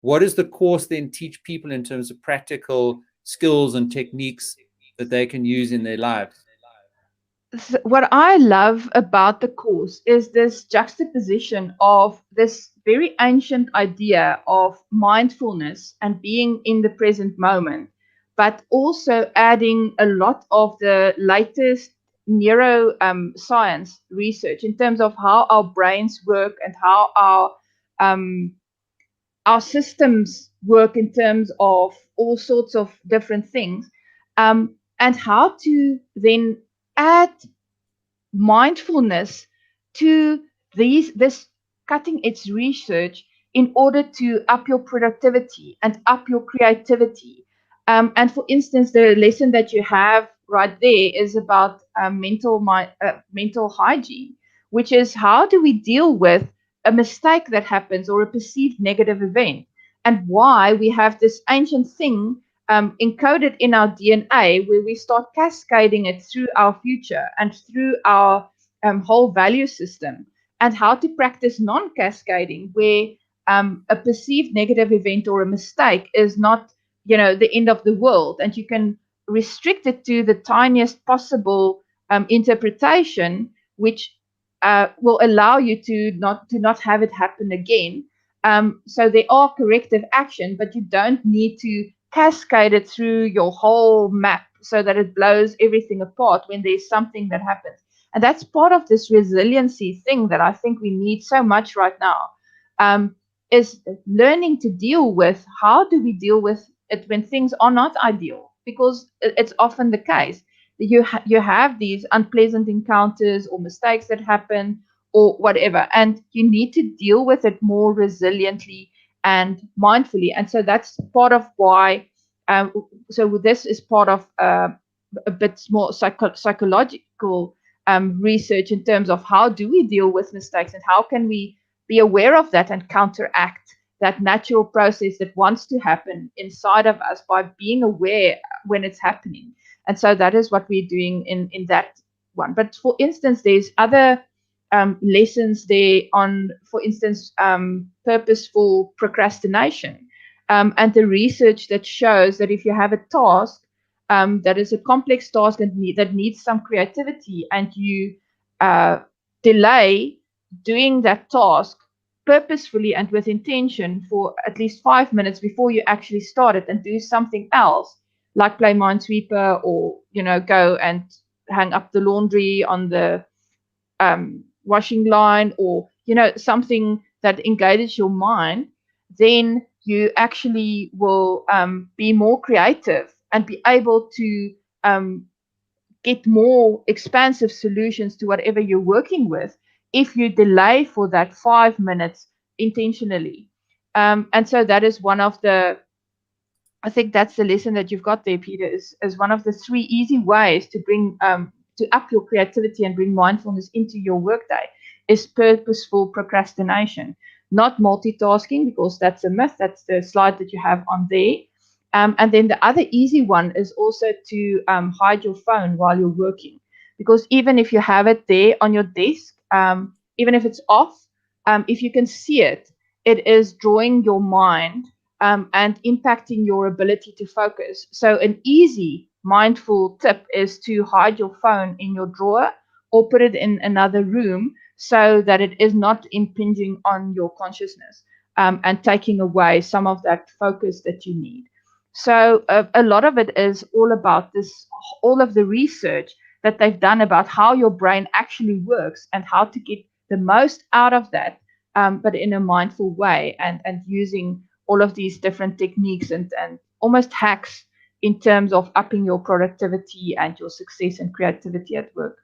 What does the course then teach people in terms of practical skills and techniques that they can use in their lives? What I love about the course is this juxtaposition of this very ancient idea of mindfulness and being in the present moment, but also adding a lot of the latest neuro science research in terms of how our brains work and how um, our systems work in terms of all sorts of different things, and how to then add mindfulness to this cutting edge research in order to up your productivity and up your creativity. And for instance, the lesson that you have right there is about mental hygiene, which is how do we deal with a mistake that happens or a perceived negative event, and why we have this ancient thing encoded in our DNA, where we start cascading it through our future and through our whole value system, and how to practice non cascading, where a perceived negative event or a mistake is not, the end of the world, and you can restrict it to the tiniest possible interpretation, which will allow you to not have it happen again. So there are corrective action, but you don't need to cascade it through your whole map so that it blows everything apart when there's something that happens. And that's part of this resiliency thing that I think we need so much right now, um, is learning to deal with how do we deal with it when things are not ideal, because it's often the case that you have these unpleasant encounters or mistakes that happen or whatever, and you need to deal with it more resiliently and mindfully. And so that's part of why. Um, so this is part of a bit more psychological research in terms of how do we deal with mistakes and how can we be aware of that and counteract that natural process that wants to happen inside of us by being aware when it's happening. And so that is what we're doing in that one. But for instance, there's other lessons there on, for instance, purposeful procrastination, and the research that shows that if you have a task that is a complex task and that needs some creativity, and you uh, delay doing that task purposefully and with intention for at least 5 minutes before you actually start it and do something else, like play Minesweeper, or go and hang up the laundry on the washing line, or something that engages your mind, then you actually will be more creative and be able to um, get more expansive solutions to whatever you're working with if you delay for that 5 minutes intentionally. And so that is one of the, I think that's the lesson that you've got there, Peter, is one of the three easy ways to bring to up your creativity and bring mindfulness into your workday is purposeful procrastination, not multitasking, because that's a myth. That's the slide that you have on there. And then the other easy one is also to hide your phone while you're working, because even if you have it there on your desk, even if it's off, if you can see it, it is drawing your mind and impacting your ability to focus. So, an easy mindful tip is to hide your phone in your drawer or put it in another room so that it is not impinging on your consciousness, and taking away some of that focus that you need. So, a lot of it is all about this, all of the research that they've done about how your brain actually works and how to get the most out of that, but in a mindful way, and using all of these different techniques and almost hacks in terms of upping your productivity and your success and creativity at work.